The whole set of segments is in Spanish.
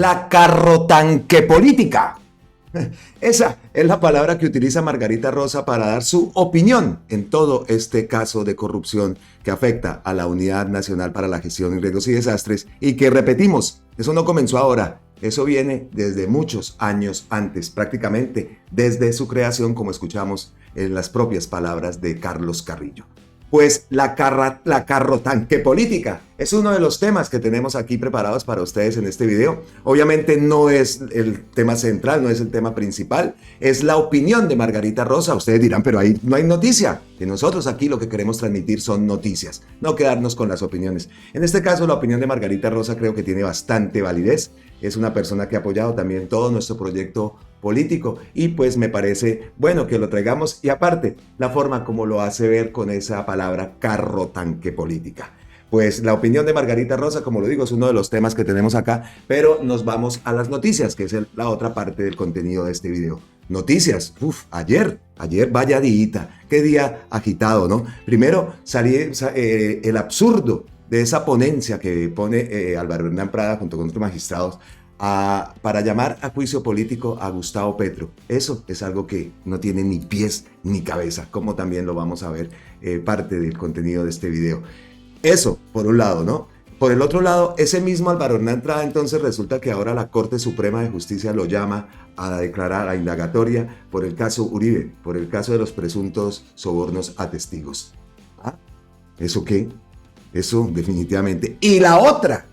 la carrotanque política. Esa es la palabra que utiliza Margarita Rosa para dar su opinión en todo este caso de corrupción que afecta a la Unidad Nacional para la Gestión de Riesgos y Desastres y que, repetimos, eso no comenzó ahora, eso viene desde muchos años antes, prácticamente desde su creación, como escuchamos en las propias palabras de Carlos Carrillo. Pues la carrotanque política es uno de los temas que tenemos aquí preparados para ustedes en este video. Obviamente no es el tema central, no es el tema principal, es la opinión de Margarita Rosa. Ustedes dirán, pero ahí no hay noticia. Y nosotros aquí lo que queremos transmitir son noticias, no quedarnos con las opiniones. En este caso, la opinión de Margarita Rosa creo que tiene bastante validez. Es una persona que ha apoyado también todo nuestro proyecto político y pues me parece bueno que lo traigamos y aparte la forma como lo hace ver con esa palabra carrotanque política. Pues la opinión de Margarita Rosa, como lo digo, es uno de los temas que tenemos acá, pero nos vamos a las noticias, que es la otra parte del contenido de este video. Noticias, ayer vaya día, qué día agitado, ¿no? Primero salió el absurdo de esa ponencia que pone Álvaro Hernán Prada junto con otros magistrados para llamar a juicio político a Gustavo Petro. Eso es algo que no tiene ni pies ni cabeza, como también lo vamos a ver parte del contenido de este video. Eso, por un lado, ¿no? Por el otro lado, ese mismo Álvaro Hernán Prada, entonces resulta que ahora la Corte Suprema de Justicia lo llama a declarar a indagatoria por el caso Uribe, por el caso de los presuntos sobornos a testigos. ¿Ah? ¿Eso qué? Eso definitivamente. Y la otra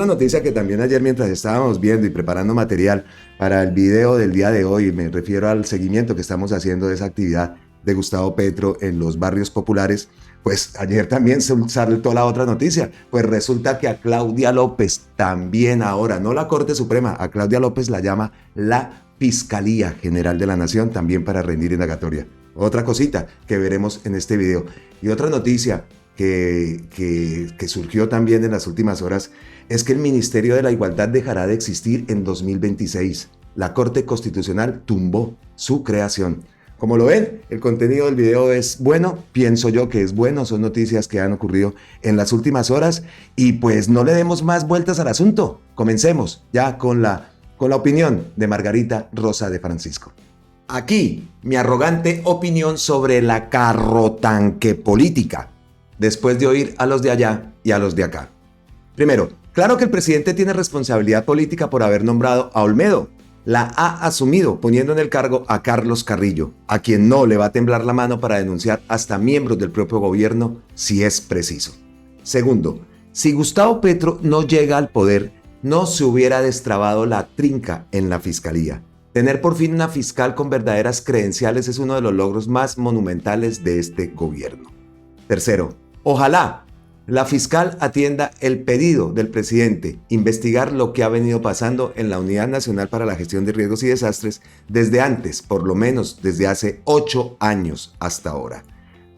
noticia que también ayer mientras estábamos viendo y preparando material para el video del día de hoy, me refiero al seguimiento que estamos haciendo de esa actividad de Gustavo Petro en los barrios populares, pues ayer también saltó la otra noticia, pues resulta que a Claudia López también ahora, no la Corte Suprema, a Claudia López la llama la Fiscalía General de la Nación también para rendir indagatoria. Otra cosita que veremos en este video. Y otra noticia que surgió también en las últimas horas es que el Ministerio de la Igualdad dejará de existir en 2026. La Corte Constitucional tumbó su creación. Como lo ven, el contenido del video es bueno, pienso yo que es bueno, son noticias que han ocurrido en las últimas horas y pues no le demos más vueltas al asunto. Comencemos ya con la opinión de Margarita Rosa de Francisco. Aquí, mi arrogante opinión sobre la carrotanque política, después de oír a los de allá y a los de acá. Primero, claro que el presidente tiene responsabilidad política por haber nombrado a Olmedo. La ha asumido poniendo en el cargo a Carlos Carrillo, a quien no le va a temblar la mano para denunciar hasta miembros del propio gobierno si es preciso. Segundo, si Gustavo Petro no llega al poder, no se hubiera destrabado la trinca en la fiscalía. Tener por fin una fiscal con verdaderas credenciales es uno de los logros más monumentales de este gobierno. Tercero, ojalá la fiscal atienda el pedido del presidente, investigar lo que ha venido pasando en la Unidad Nacional para la Gestión de Riesgos y Desastres desde antes, por lo menos desde hace 8 años hasta ahora.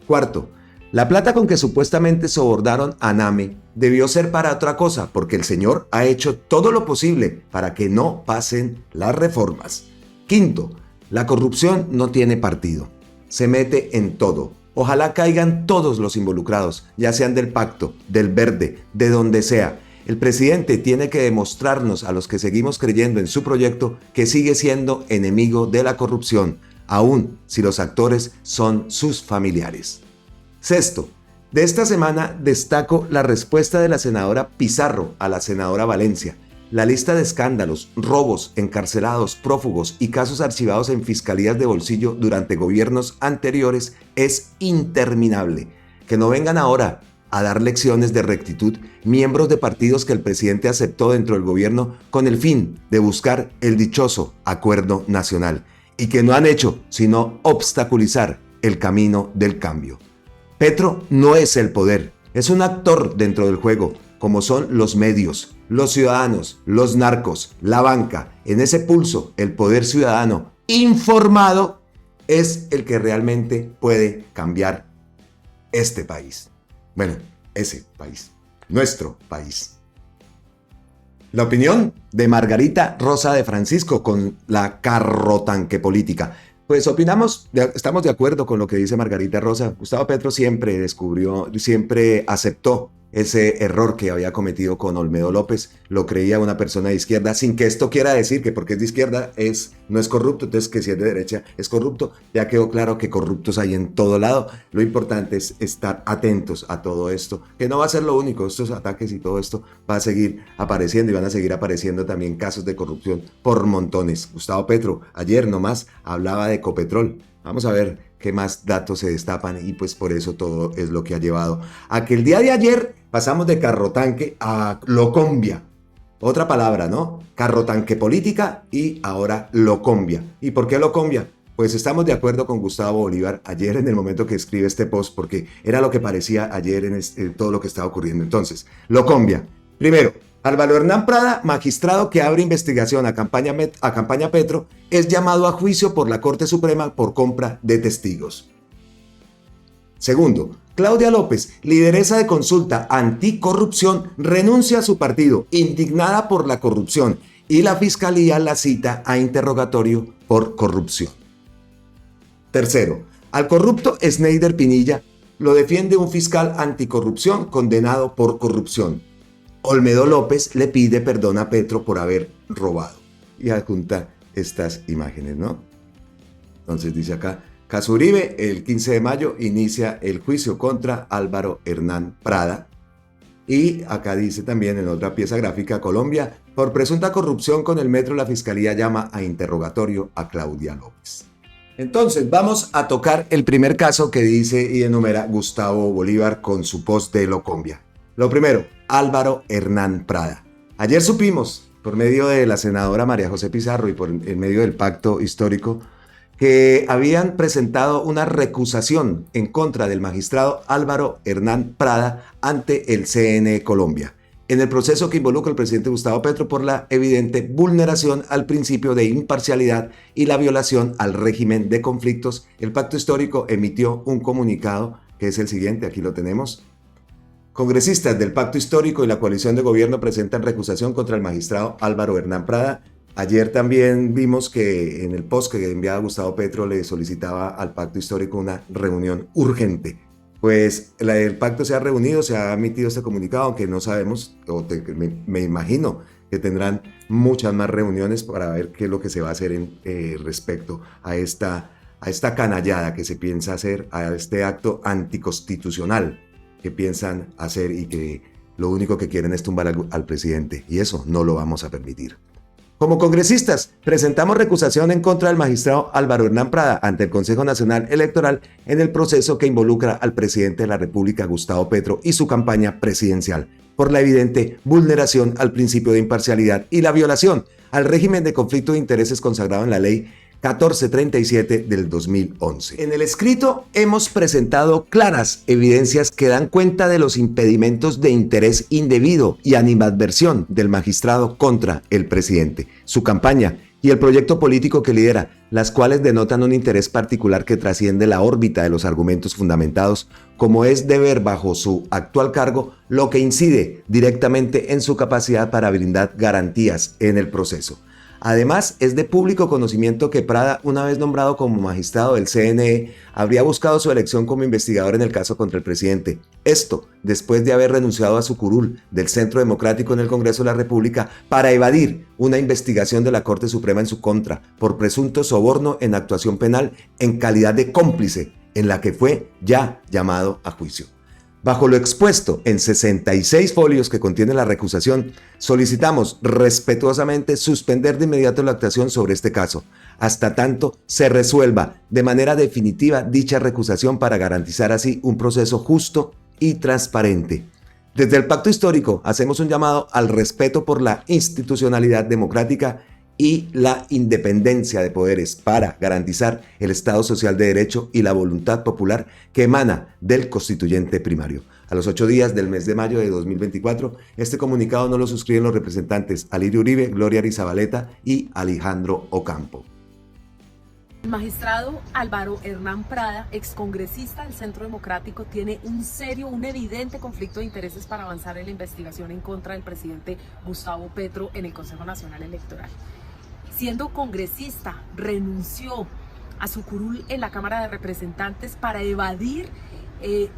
Cuarto, la plata con que supuestamente sobornaron a Name debió ser para otra cosa, porque el señor ha hecho todo lo posible para que no pasen las reformas. Quinto, la corrupción no tiene partido, se mete en todo. Ojalá caigan todos los involucrados, ya sean del pacto, del verde, de donde sea. El presidente tiene que demostrarnos a los que seguimos creyendo en su proyecto que sigue siendo enemigo de la corrupción, aun si los actores son sus familiares. Sexto, de esta semana destaco la respuesta de la senadora Pizarro a la senadora Valencia. La lista de escándalos, robos, encarcelados, prófugos y casos archivados en fiscalías de bolsillo durante gobiernos anteriores es interminable. Que no vengan ahora a dar lecciones de rectitud miembros de partidos que el presidente aceptó dentro del gobierno con el fin de buscar el dichoso acuerdo nacional y que no han hecho sino obstaculizar el camino del cambio. Petro no es el poder, es un actor dentro del juego, como son los medios, los ciudadanos, los narcos, la banca. En ese pulso, el poder ciudadano informado es el que realmente puede cambiar este país. Bueno, ese país, nuestro país. La opinión de Margarita Rosa de Francisco con la carrotanque política. Pues estamos de acuerdo con lo que dice Margarita Rosa. Gustavo Petro siempre aceptó ese error que había cometido con Olmedo López, lo creía una persona de izquierda, sin que esto quiera decir que porque es de izquierda no es corrupto, entonces que si es de derecha es corrupto. Ya quedó claro que corruptos hay en todo lado. Lo importante es estar atentos a todo esto, que no va a ser lo único. Estos ataques y todo esto va a seguir apareciendo y van a seguir apareciendo también casos de corrupción por montones. Gustavo Petro ayer nomás hablaba de Ecopetrol. Vamos a ver qué más datos se destapan y pues por eso todo es lo que ha llevado a que el día de ayer pasamos de carrotanque a locombia. Otra palabra, ¿no? Carrotanque política y ahora locombia. ¿Y por qué locombia? Pues estamos de acuerdo con Gustavo Bolívar ayer en el momento que escribe este post, porque era lo que parecía ayer en todo lo que estaba ocurriendo. Entonces, locombia. Primero, Álvaro Hernán Prada, magistrado que abre investigación a campaña Petro, es llamado a juicio por la Corte Suprema por compra de testigos. Segundo, Claudia López, lideresa de consulta anticorrupción, renuncia a su partido, indignada por la corrupción, y la fiscalía la cita a interrogatorio por corrupción. Tercero, al corrupto Sneider Pinilla lo defiende un fiscal anticorrupción condenado por corrupción. Olmedo López le pide perdón a Petro por haber robado. Y adjunta estas imágenes, ¿no? Entonces dice acá, caso Uribe, el 15 de mayo inicia el juicio contra Álvaro Hernán Prada. Y acá dice también en otra pieza gráfica, Colombia, por presunta corrupción con el metro, la fiscalía llama a interrogatorio a Claudia López. Entonces vamos a tocar el primer caso que dice y enumera Gustavo Bolívar con su post de Locombia. Lo primero, Álvaro Hernán Prada. Ayer supimos, por medio de la senadora María José Pizarro y por en medio del pacto histórico, que habían presentado una recusación en contra del magistrado Álvaro Hernán Prada ante el CNE Colombia, en el proceso que involucra al presidente Gustavo Petro por la evidente vulneración al principio de imparcialidad y la violación al régimen de conflictos. El pacto histórico emitió un comunicado que es el siguiente, aquí lo tenemos. Congresistas del Pacto Histórico y la coalición de gobierno presentan recusación contra el magistrado Álvaro Hernán Prada. Ayer también vimos que en el post que enviaba Gustavo Petro le solicitaba al Pacto Histórico una reunión urgente. Pues el pacto se ha reunido, se ha emitido este comunicado, aunque no sabemos, me imagino que tendrán muchas más reuniones para ver qué es lo que se va a hacer respecto a esta canallada que se piensa hacer, a este acto anticonstitucional que piensan hacer y que lo único que quieren es tumbar al presidente, y eso no lo vamos a permitir. Como congresistas, presentamos recusación en contra del magistrado Álvaro Hernán Prada ante el Consejo Nacional Electoral en el proceso que involucra al presidente de la República, Gustavo Petro, y su campaña presidencial, por la evidente vulneración al principio de imparcialidad y la violación al régimen de conflicto de intereses consagrado en la Ley 1437 del 2011. En el escrito hemos presentado claras evidencias que dan cuenta de los impedimentos de interés indebido y animadversión del magistrado contra el presidente, su campaña y el proyecto político que lidera, las cuales denotan un interés particular que trasciende la órbita de los argumentos fundamentados, como es de ver bajo su actual cargo, lo que incide directamente en su capacidad para brindar garantías en el proceso. Además, es de público conocimiento que Prada, una vez nombrado como magistrado del CNE, habría buscado su elección como investigador en el caso contra el presidente. Esto, después de haber renunciado a su curul del Centro Democrático en el Congreso de la República para evadir una investigación de la Corte Suprema en su contra por presunto soborno en actuación penal en calidad de cómplice, en la que fue ya llamado a juicio. Bajo lo expuesto en 66 folios que contiene la recusación, solicitamos respetuosamente suspender de inmediato la actuación sobre este caso, hasta tanto se resuelva de manera definitiva dicha recusación para garantizar así un proceso justo y transparente. Desde el Pacto Histórico hacemos un llamado al respeto por la institucionalidad democrática y la independencia de poderes para garantizar el Estado social de derecho y la voluntad popular que emana del constituyente primario. A los 8 días del mes de mayo de 2024, este comunicado no lo suscriben los representantes Alirio Uribe, Gloria Arizabaleta y Alejandro Ocampo. El magistrado Álvaro Hernán Prada, excongresista del Centro Democrático, tiene un evidente conflicto de intereses para avanzar en la investigación en contra del presidente Gustavo Petro en el Consejo Nacional Electoral. Siendo congresista, renunció a su curul en la Cámara de Representantes para evadir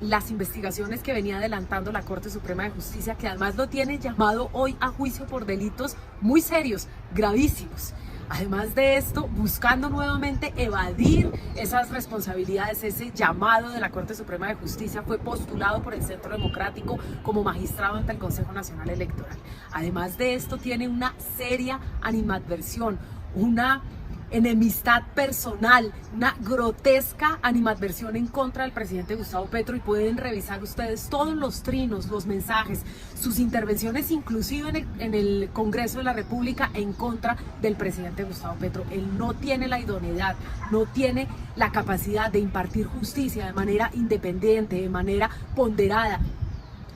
las investigaciones que venía adelantando la Corte Suprema de Justicia, que además lo tiene llamado hoy a juicio por delitos muy serios, gravísimos. Además de esto, buscando nuevamente evadir esas responsabilidades, ese llamado de la Corte Suprema de Justicia fue postulado por el Centro Democrático como magistrado ante el Consejo Nacional Electoral. Además de esto, tiene una seria animadversión, una enemistad personal, una grotesca animadversión en contra del presidente Gustavo Petro, y pueden revisar ustedes todos los trinos, los mensajes, sus intervenciones inclusive en el Congreso de la República en contra del presidente Gustavo Petro. Él no tiene la idoneidad, no tiene la capacidad de impartir justicia de manera independiente, de manera ponderada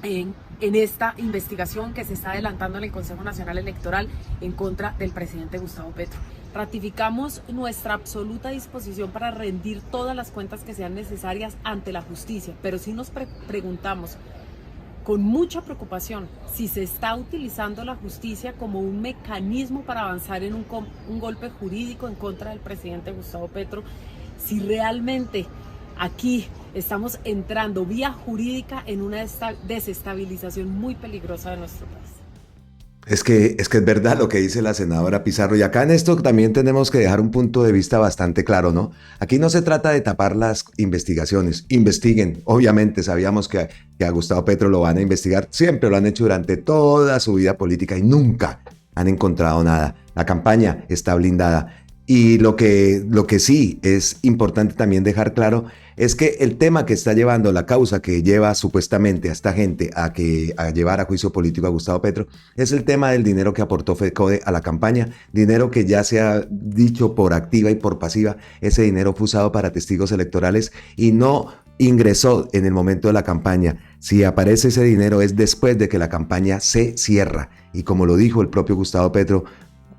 en esta investigación que se está adelantando en el Consejo Nacional Electoral en contra del presidente Gustavo Petro. Ratificamos nuestra absoluta disposición para rendir todas las cuentas que sean necesarias ante la justicia, pero sí nos preguntamos con mucha preocupación si se está utilizando la justicia como un mecanismo para avanzar en un golpe jurídico en contra del presidente Gustavo Petro, si realmente aquí estamos entrando vía jurídica en una desestabilización muy peligrosa de nuestro país. Es que es verdad lo que dice la senadora Pizarro, y acá en esto también tenemos que dejar un punto de vista bastante claro, ¿no? Aquí no se trata de tapar las investigaciones, investiguen, obviamente sabíamos que a Gustavo Petro lo van a investigar, siempre lo han hecho durante toda su vida política y nunca han encontrado nada. La campaña está blindada. Y lo que sí es importante también dejar claro es que el tema que está llevando, la causa que lleva supuestamente a esta gente a llevar a juicio político a Gustavo Petro, es el tema del dinero que aportó FECODE a la campaña, dinero que ya se ha dicho por activa y por pasiva, ese dinero fue usado para testigos electorales y no ingresó en el momento de la campaña. Si aparece ese dinero es después de que la campaña se cierra, y como lo dijo el propio Gustavo Petro,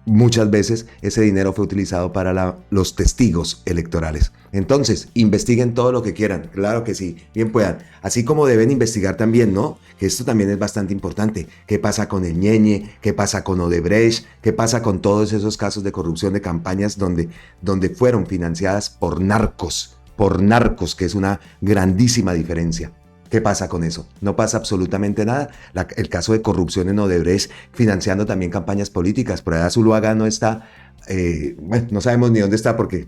muchas veces ese dinero fue utilizado para los testigos electorales. Entonces, investiguen todo lo que quieran, claro que sí, bien puedan. Así como deben investigar también, ¿no? Que esto también es bastante importante. ¿Qué pasa con el Ñeñe? ¿Qué pasa con Odebrecht? ¿Qué pasa con todos esos casos de corrupción de campañas donde fueron financiadas por narcos, que es una grandísima diferencia? ¿Qué pasa con eso? No pasa absolutamente nada. El caso de corrupción en Odebrecht, financiando también campañas políticas. Por allá Zuluaga no está, no sabemos ni dónde está porque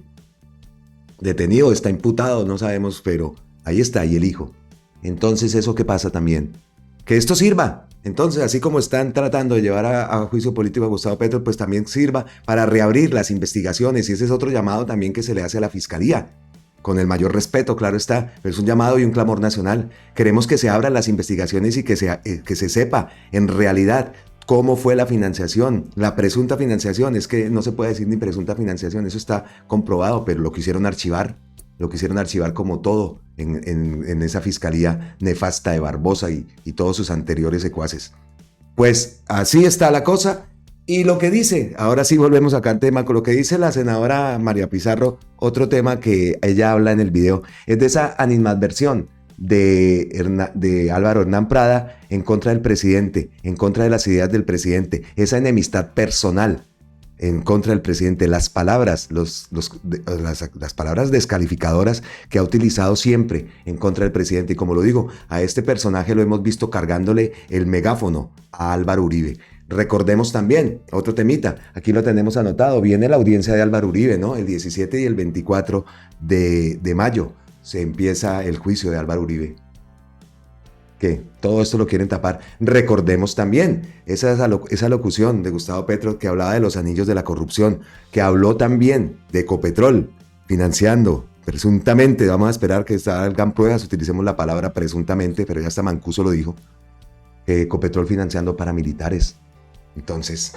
detenido, está imputado, no sabemos, pero ahí está, y el hijo. Entonces, ¿eso qué pasa también? Que esto sirva. Entonces, así como están tratando de llevar a juicio político a Gustavo Petro, pues también sirva para reabrir las investigaciones, y ese es otro llamado también que se le hace a la Fiscalía. Con el mayor respeto, claro está, pero es un llamado y un clamor nacional. Queremos que se abran las investigaciones y que se sepa en realidad cómo fue la financiación, la presunta financiación. Es que no se puede decir ni presunta financiación, eso está comprobado, pero lo quisieron archivar como todo en esa fiscalía nefasta de Barbosa y todos sus anteriores secuaces. Pues así está la cosa. Y lo que dice, ahora sí volvemos acá al tema, con lo que dice la senadora María Pizarro, otro tema que ella habla en el video, es de esa animadversión de Álvaro Hernán Prada en contra del presidente, en contra de las ideas del presidente, esa enemistad personal en contra del presidente, las palabras, las palabras descalificadoras que ha utilizado siempre en contra del presidente. Y como lo digo, a este personaje lo hemos visto cargándole el megáfono a Álvaro Uribe. Recordemos también, otro temita, aquí lo tenemos anotado, viene la audiencia de Álvaro Uribe, ¿no? El 17 y el 24 de mayo se empieza el juicio de Álvaro Uribe. Que todo esto lo quieren tapar. Recordemos también esa locución de Gustavo Petro que hablaba de los anillos de la corrupción, que habló también de Ecopetrol financiando, presuntamente, vamos a esperar que salgan pruebas, utilicemos la palabra presuntamente, pero ya hasta Mancuso lo dijo, Ecopetrol financiando paramilitares. Entonces,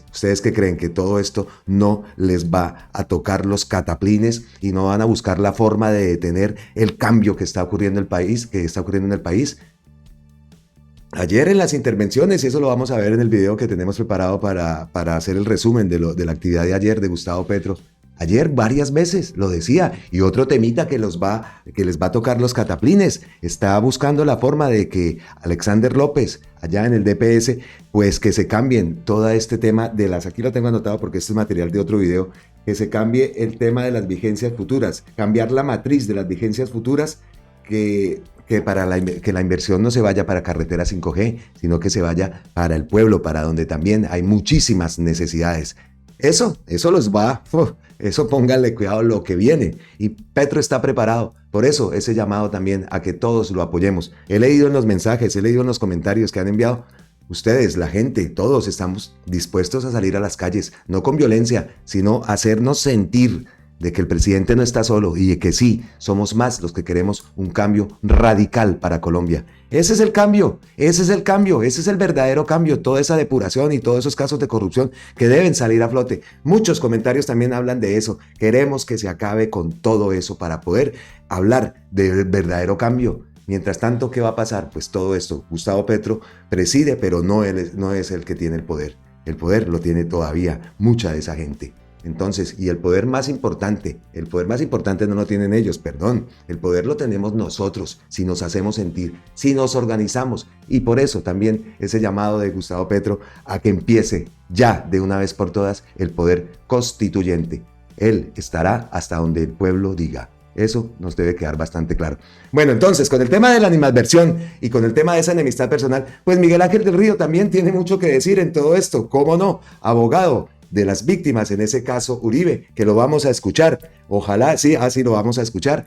¿ustedes qué creen? ¿Que todo esto no les va a tocar los cataplines y no van a buscar la forma de detener el cambio que está ocurriendo en el país? Ayer en las intervenciones, y eso lo vamos a ver en el video que tenemos preparado para hacer el resumen de la actividad de ayer de Gustavo Petro. Ayer varias veces lo decía, y otro temita que les va a tocar los cataplines. Está buscando la forma de que Alexander López, allá en el DPS, pues que se cambien todo este tema de aquí lo tengo anotado porque este es material de otro video, que se cambie el tema de las vigencias futuras, cambiar la matriz de las vigencias futuras, que la inversión no se vaya para carretera 5G, sino que se vaya para el pueblo, para donde también hay muchísimas necesidades. Eso los va, eso pónganle cuidado lo que viene. Y Petro está preparado. Por eso ese llamado también a que todos lo apoyemos. He leído en los mensajes, he leído en los comentarios que han enviado. Ustedes, la gente, todos estamos dispuestos a salir a las calles, no con violencia, sino a hacernos sentir de que el presidente no está solo y de que sí, somos más los que queremos un cambio radical para Colombia. Ese es el cambio, ese es el cambio, ese es el verdadero cambio, toda esa depuración y todos esos casos de corrupción que deben salir a flote. Muchos comentarios también hablan de eso. Queremos que se acabe con todo eso para poder hablar del verdadero cambio. Mientras tanto, ¿qué va a pasar? Pues todo esto, Gustavo Petro preside, pero no es el que tiene el poder. El poder lo tiene todavía mucha de esa gente. Entonces, y el poder más importante no lo tienen ellos, perdón, el poder lo tenemos nosotros, si nos hacemos sentir, si nos organizamos, y por eso también ese llamado de Gustavo Petro a que empiece ya de una vez por todas el poder constituyente. Él estará hasta donde el pueblo diga. Eso nos debe quedar bastante claro. Bueno, entonces, con el tema de la animadversión y con el tema de esa enemistad personal, pues Miguel Ángel del Río también tiene mucho que decir en todo esto, ¿cómo no? Abogado de las víctimas, en ese caso Uribe, que lo vamos a escuchar. Ojalá, sí, así lo vamos a escuchar.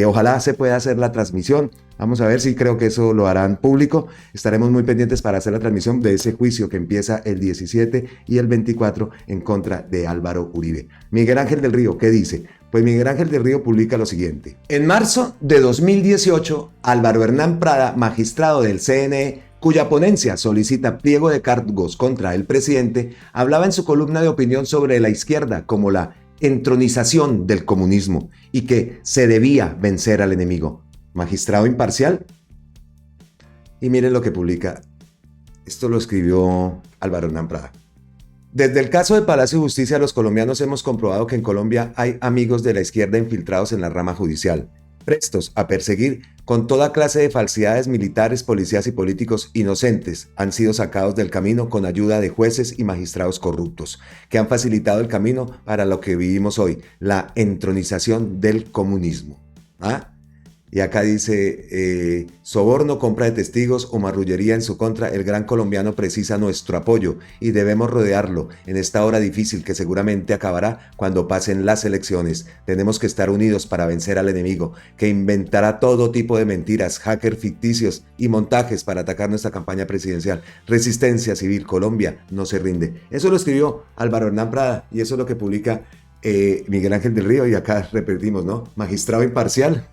Ojalá se pueda hacer la transmisión. Vamos a ver si creo que eso lo harán público. Estaremos muy pendientes para hacer la transmisión de ese juicio que empieza el 17 y el 24 en contra de Álvaro Uribe. Miguel Ángel del Río, ¿qué dice? Pues Miguel Ángel del Río publica lo siguiente. En marzo de 2018, Álvaro Hernán Prada, magistrado del CNE, cuya ponencia solicita pliego de cargos contra el presidente, hablaba en su columna de opinión sobre la izquierda como la entronización del comunismo y que se debía vencer al enemigo. Magistrado imparcial. Y miren lo que publica. Esto lo escribió Álvaro Hernán Prada. Desde el caso de Palacio de Justicia, los colombianos hemos comprobado que en Colombia hay amigos de la izquierda infiltrados en la rama judicial, prestos a perseguir con toda clase de falsedades. Militares, policías y políticos inocentes han sido sacados del camino con ayuda de jueces y magistrados corruptos, que han facilitado el camino para lo que vivimos hoy, la entronización del comunismo. ¿Ah? Y acá dice, soborno, compra de testigos o marrullería en su contra, el gran colombiano precisa nuestro apoyo y debemos rodearlo en esta hora difícil que seguramente acabará cuando pasen las elecciones. Tenemos que estar unidos para vencer al enemigo, que inventará todo tipo de mentiras, hackers ficticios y montajes para atacar nuestra campaña presidencial. Resistencia civil, Colombia no se rinde. Eso lo escribió Álvaro Hernán Prada y eso es lo que publica Miguel Ángel del Río, y acá repetimos, ¿no? Magistrado imparcial.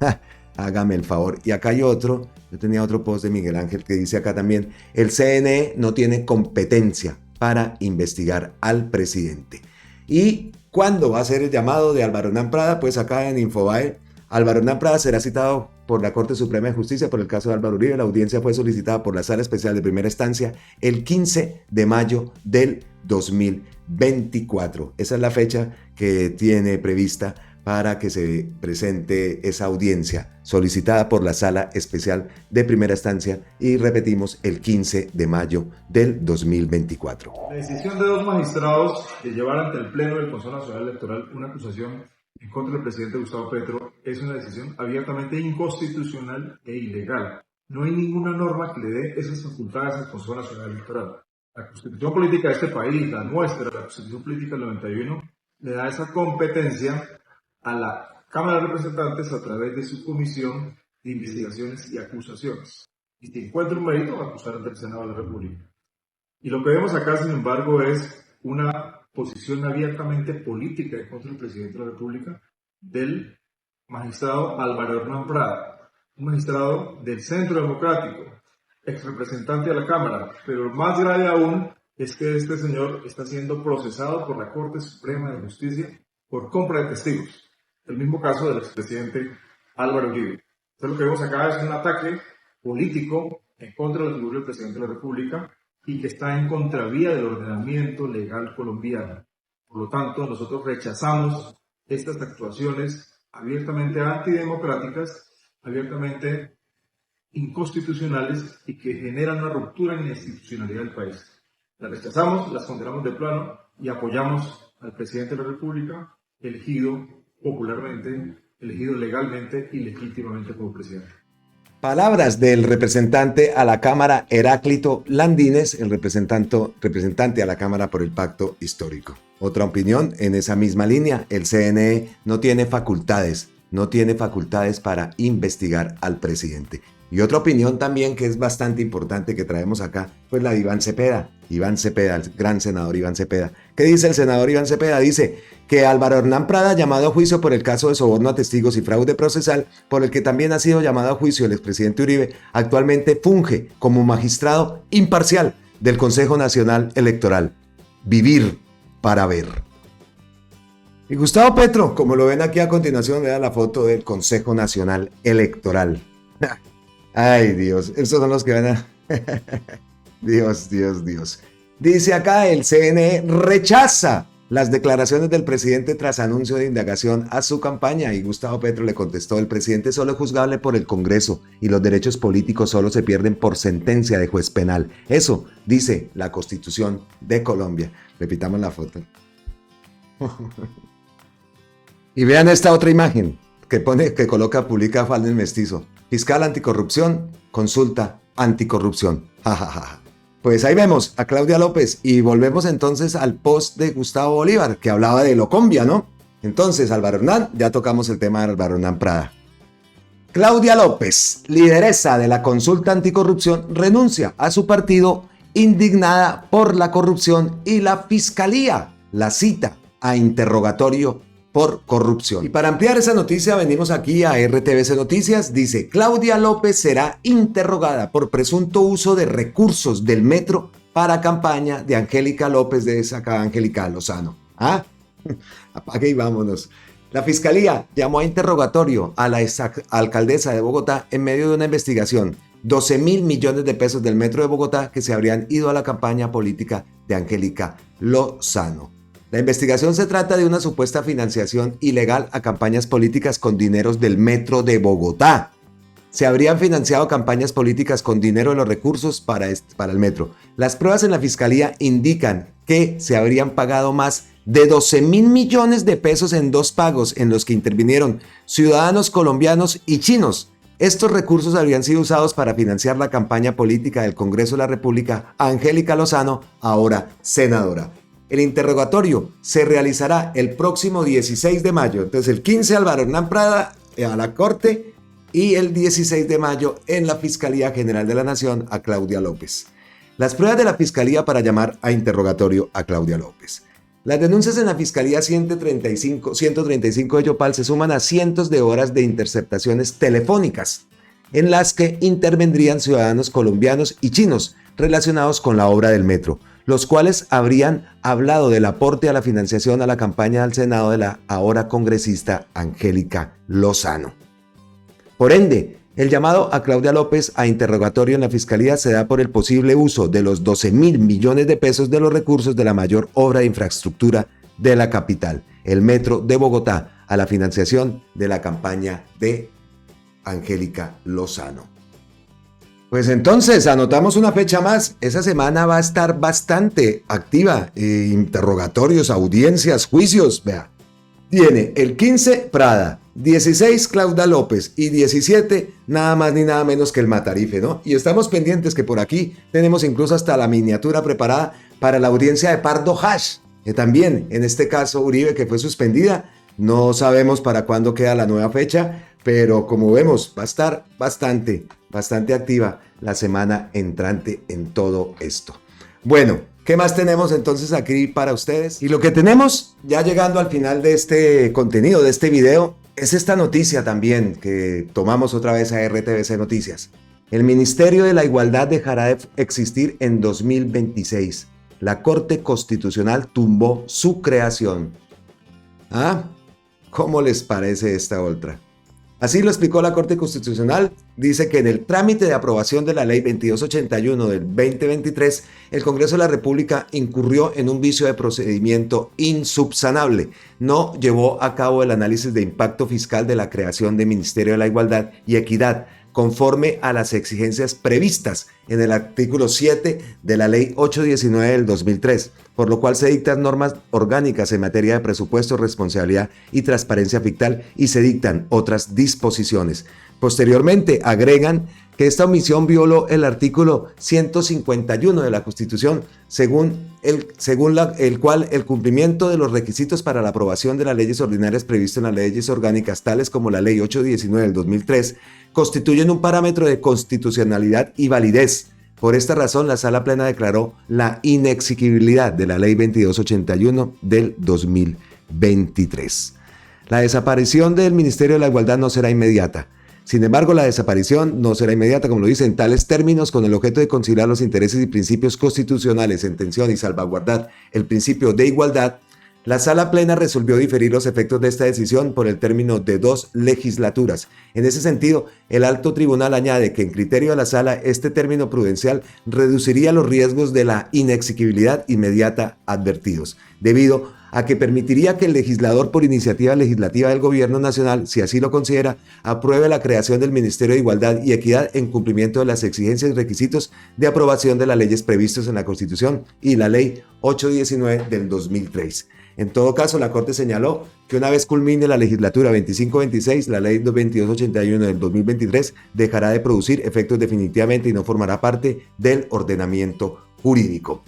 Hágame el favor. Y acá hay otro, yo tenía otro post de Miguel Ángel que dice acá también, el CNE no tiene competencia para investigar al presidente. ¿Y cuándo va a ser el llamado de Álvaro Hernán Prada? Pues acá en Infobae, Álvaro Hernán Prada será citado por la Corte Suprema de Justicia por el caso de Álvaro Uribe. La audiencia fue solicitada por la Sala Especial de Primera Instancia el 15 de mayo del 2024. Esa es la fecha que tiene prevista para que se presente esa audiencia solicitada por la Sala Especial de Primera Instancia y repetimos el 15 de mayo del 2024. La decisión de dos magistrados de llevar ante el Pleno del Consejo Nacional Electoral una acusación en contra del presidente Gustavo Petro es una decisión abiertamente inconstitucional e ilegal. No hay ninguna norma que le dé esas facultades al Consejo Nacional Electoral. La Constitución Política de este país, la nuestra, la Constitución Política del 91, le da esa competencia a la Cámara de Representantes a través de su Comisión de Investigaciones y Acusaciones. Y si encuentra un mérito, va a acusar ante el Senado de la República. Y lo que vemos acá, sin embargo, es una posición abiertamente política en contra del presidente de la República del magistrado Álvaro Hernán Prada, un magistrado del Centro Democrático, ex representante de la Cámara, pero más grave aún es que este señor está siendo procesado por la Corte Suprema de Justicia por compra de testigos. El mismo caso del expresidente Álvaro Uribe. Entonces lo que vemos acá es un ataque político en contra de la figura del presidente de la República y que está en contravía del ordenamiento legal colombiano. Por lo tanto, nosotros rechazamos estas actuaciones abiertamente antidemocráticas, abiertamente inconstitucionales y que generan una ruptura en la institucionalidad del país. Las rechazamos, las condenamos de plano y apoyamos al presidente de la República, elegido popularmente, elegido legalmente y legítimamente como presidente. Palabras del representante a la Cámara Heráclito Landines, el representante a la Cámara por el Pacto Histórico. Otra opinión en esa misma línea, el CNE no tiene facultades para investigar al presidente. Y otra opinión también que es bastante importante que traemos acá, pues la de Iván Cepeda, el gran senador Iván Cepeda. ¿Qué dice el senador Iván Cepeda? Dice que Álvaro Hernán Prada, llamado a juicio por el caso de soborno a testigos y fraude procesal, por el que también ha sido llamado a juicio el expresidente Uribe, actualmente funge como magistrado imparcial del Consejo Nacional Electoral. Vivir para ver. Y Gustavo Petro, como lo ven aquí a continuación, vean la foto del Consejo Nacional Electoral. Ay, Dios, esos son los que van a... Dios. Dice acá, el CNE rechaza las declaraciones del presidente tras anuncio de indagación a su campaña, y Gustavo Petro le contestó: el presidente solo es juzgable por el Congreso y los derechos políticos solo se pierden por sentencia de juez penal. Eso dice la Constitución de Colombia. Repitamos la foto. Y vean esta otra imagen que publica Falden Mestizo. Fiscal anticorrupción, consulta anticorrupción. Pues ahí vemos a Claudia López y volvemos entonces al post de Gustavo Bolívar que hablaba de Locombia, ¿no? Entonces, Álvaro Hernán, ya tocamos el tema de Álvaro Hernán Prada. Claudia López, lideresa de la consulta anticorrupción, renuncia a su partido indignada por la corrupción y la fiscalía la cita a interrogatorio por corrupción. Y para ampliar esa noticia venimos aquí a RTVC Noticias. Dice: Claudia López será interrogada por presunto uso de recursos del metro para campaña de Angélica López de esa Angélica Lozano. Apague y vámonos. La fiscalía llamó a interrogatorio a la alcaldesa de Bogotá en medio de una investigación. 12.000 millones de pesos del metro de Bogotá que se habrían ido a la campaña política de Angélica Lozano. La investigación se trata de una supuesta financiación ilegal a campañas políticas con dineros del Metro de Bogotá. Se habrían financiado campañas políticas con dinero de los recursos para el metro. Las pruebas en la fiscalía indican que se habrían pagado más de 12.000 millones de pesos en 2 pagos en los que intervinieron ciudadanos colombianos y chinos. Estos recursos habrían sido usados para financiar la campaña política del Congreso de la República, Angélica Lozano, ahora senadora. El interrogatorio se realizará el próximo 16 de mayo. Entonces, el 15 Álvaro Hernán Prada a la Corte y el 16 de mayo en la Fiscalía General de la Nación a Claudia López. Las pruebas de la Fiscalía para llamar a interrogatorio a Claudia López. Las denuncias en la Fiscalía 135 de Yopal se suman a cientos de horas de interceptaciones telefónicas en las que intervendrían ciudadanos colombianos y chinos relacionados con la obra del metro, los cuales habrían hablado del aporte a la financiación a la campaña al Senado de la ahora congresista Angélica Lozano. Por ende, el llamado a Claudia López a interrogatorio en la Fiscalía se da por el posible uso de los 12.000 millones de pesos de los recursos de la mayor obra de infraestructura de la capital, el Metro de Bogotá, a la financiación de la campaña de Angélica Lozano. Pues entonces, anotamos una fecha más. Esa semana va a estar bastante activa. Interrogatorios, audiencias, juicios. Vea, tiene el 15 Prada, 16 Claudia López y 17 nada más ni nada menos que el Matarife, ¿no? Y estamos pendientes que por aquí tenemos incluso hasta la miniatura preparada para la audiencia de Pardo Hash, que también, en este caso Uribe, que fue suspendida. No sabemos para cuándo queda la nueva fecha, pero como vemos, va a estar bastante activa la semana entrante en todo esto. Bueno, ¿qué más tenemos entonces aquí para ustedes? Y lo que tenemos, ya llegando al final de este contenido, de este video, es esta noticia también que tomamos otra vez a RTVC Noticias. El Ministerio de la Igualdad dejará de existir en 2026. La Corte Constitucional tumbó su creación. ¿Cómo les parece esta otra? Así lo explicó la Corte Constitucional. Dice que en el trámite de aprobación de la Ley 2281 del 2023, el Congreso de la República incurrió en un vicio de procedimiento insubsanable. No llevó a cabo el análisis de impacto fiscal de la creación del Ministerio de la Igualdad y Equidad, conforme a las exigencias previstas en el artículo 7 de la Ley 819 del 2003, por lo cual se dictan normas orgánicas en materia de presupuesto, responsabilidad y transparencia fiscal y se dictan otras disposiciones. Posteriormente agregan que esta omisión violó el artículo 151 de la Constitución, según el cual el cumplimiento de los requisitos para la aprobación de las leyes ordinarias previstas en las leyes orgánicas, tales como la Ley 819 del 2003, constituyen un parámetro de constitucionalidad y validez. Por esta razón, la Sala Plena declaró la inexequibilidad de la Ley 2281 del 2023. La desaparición del Ministerio de la Igualdad no será inmediata. Sin embargo, la desaparición no será inmediata, como lo dice, en tales términos, con el objeto de conciliar los intereses y principios constitucionales en tensión y salvaguardar el principio de igualdad. La Sala Plena resolvió diferir los efectos de esta decisión por el término de 2 legislaturas. En ese sentido, el Alto Tribunal añade que en criterio de la Sala, este término prudencial reduciría los riesgos de la inexequibilidad inmediata advertidos, debido a que permitiría que el legislador, por iniciativa legislativa del Gobierno Nacional, si así lo considera, apruebe la creación del Ministerio de Igualdad y Equidad en cumplimiento de las exigencias y requisitos de aprobación de las leyes previstos en la Constitución y la Ley 819 del 2003. En todo caso, la Corte señaló que una vez culmine la legislatura 25-26, la Ley 2281 del 2023 dejará de producir efectos definitivamente y no formará parte del ordenamiento jurídico.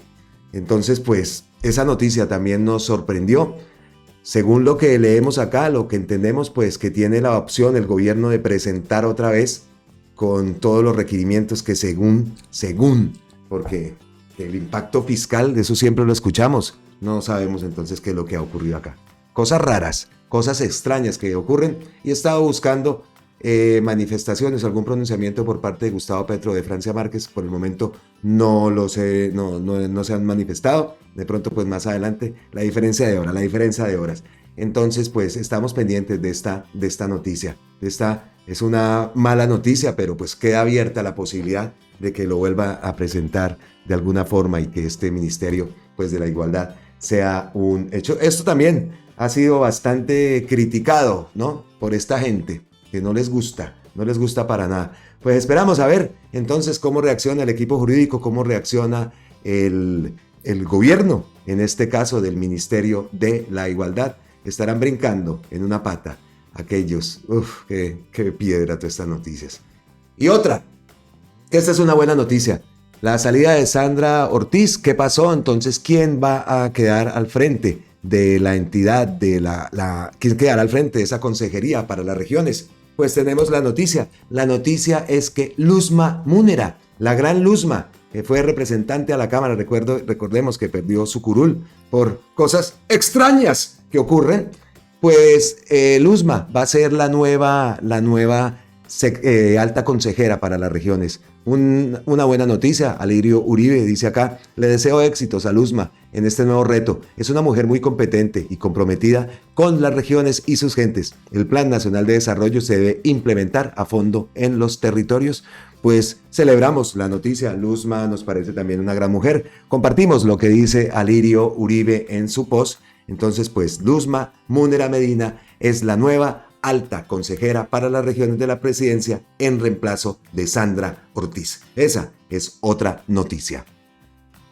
Entonces, pues, esa noticia también nos sorprendió. Según lo que leemos acá, lo que entendemos, pues, que tiene la opción el gobierno de presentar otra vez con todos los requerimientos que según, porque el impacto fiscal, de eso siempre lo escuchamos, no sabemos entonces qué es lo que ha ocurrido acá. Cosas raras, cosas extrañas que ocurren, y he estado buscando manifestaciones, algún pronunciamiento por parte de Gustavo Petro, de Francia Márquez. Por el momento no lo sé, no se han manifestado. De pronto, pues más adelante, la diferencia de horas. Entonces, pues estamos pendientes de esta noticia. Esta es una mala noticia, pero pues queda abierta la posibilidad de que lo vuelva a presentar de alguna forma y que este Ministerio, pues, de la Igualdad sea un hecho. Esto también ha sido bastante criticado, ¿no?, por esta gente, que no les gusta para nada. Pues esperamos a ver entonces cómo reacciona el equipo jurídico, cómo reacciona el gobierno, en este caso del Ministerio de la Igualdad. Estarán brincando en una pata aquellos, qué piedra todas estas noticias. Y otra, esta es una buena noticia, la salida de Sandra Ortiz. ¿Qué pasó? Entonces, ¿quién va a quedar al frente de la entidad, quién quedará al frente de esa consejería para las regiones? Pues tenemos la noticia. La noticia es que Luzma Múnera, la gran Luzma, que fue representante a la Cámara, recordemos que perdió su curul por cosas extrañas que ocurren, pues Luzma va a ser la nueva alta consejera para las regiones. Una buena noticia. Alirio Uribe dice acá: le deseo éxitos a Luzma en este nuevo reto. Es una mujer muy competente y comprometida con las regiones y sus gentes. El Plan Nacional de Desarrollo se debe implementar a fondo en los territorios. Pues celebramos la noticia. Luzma nos parece también una gran mujer. Compartimos lo que dice Alirio Uribe en su post. Entonces, pues Luzma Múnera Medina es la nueva alta consejera para las regiones de la presidencia en reemplazo de Sandra Ortiz. Esa es otra noticia.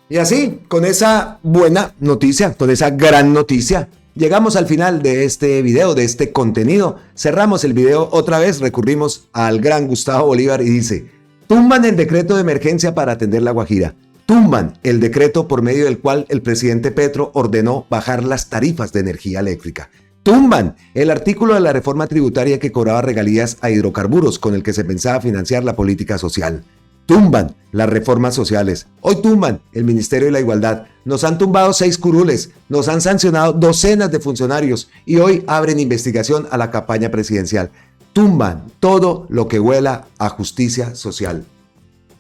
Y así, con esa buena noticia, con esa gran noticia, llegamos al final de este video, de este contenido. Cerramos el video otra vez, recurrimos al gran Gustavo Bolívar y dice: tumban el decreto de emergencia para atender la Guajira. Tumban el decreto por medio del cual el presidente Petro ordenó bajar las tarifas de energía eléctrica. Tumban el artículo de la reforma tributaria que cobraba regalías a hidrocarburos con el que se pensaba financiar la política social. Tumban las reformas sociales. Hoy tumban el Ministerio de la Igualdad. Nos han tumbado 6 curules, nos han sancionado docenas de funcionarios y hoy abren investigación a la campaña presidencial. Tumban todo lo que huela a justicia social.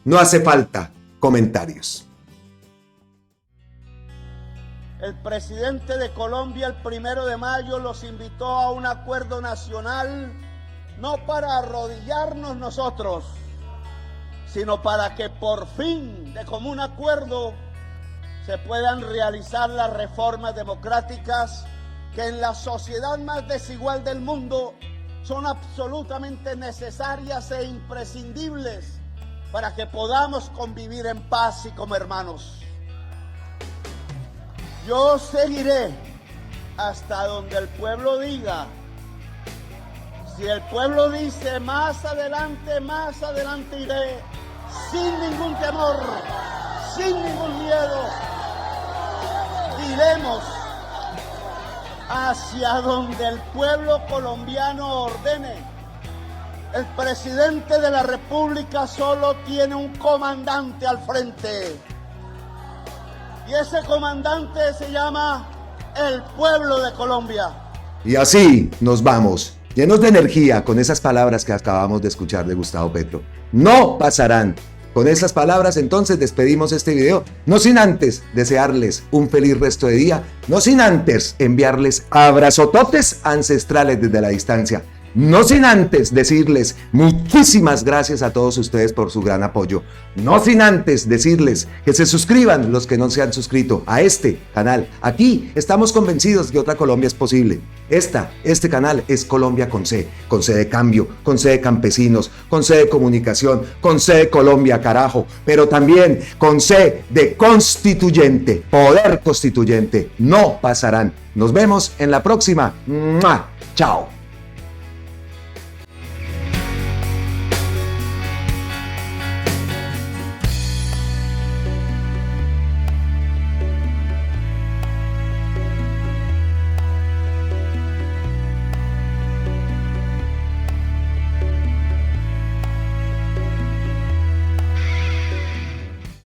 No hace falta comentarios. El presidente de Colombia el 1 de mayo los invitó a un acuerdo nacional, no para arrodillarnos nosotros, sino para que por fin, de común acuerdo, se puedan realizar las reformas democráticas que en la sociedad más desigual del mundo son absolutamente necesarias e imprescindibles para que podamos convivir en paz y como hermanos. Yo seguiré hasta donde el pueblo diga: Si el pueblo dice más adelante iré, sin ningún temor, sin ningún miedo, iremos hacia donde el pueblo colombiano ordene. El presidente de la República solo tiene un comandante al frente. Y ese comandante se llama el pueblo de Colombia. Y así nos vamos, llenos de energía con esas palabras que acabamos de escuchar de Gustavo Petro. No pasarán. Con esas palabras entonces despedimos este video, no sin antes desearles un feliz resto de día, no sin antes enviarles abrazototes ancestrales desde la distancia. No sin antes decirles muchísimas gracias a todos ustedes por su gran apoyo. No sin antes decirles que se suscriban los que no se han suscrito a este canal. Aquí estamos convencidos que otra Colombia es posible. Este canal es Colombia con C de cambio, con C de campesinos, con C de comunicación, con C de Colombia, carajo, pero también con C de constituyente, poder constituyente. No pasarán. Nos vemos en la próxima. ¡Mua! Chao.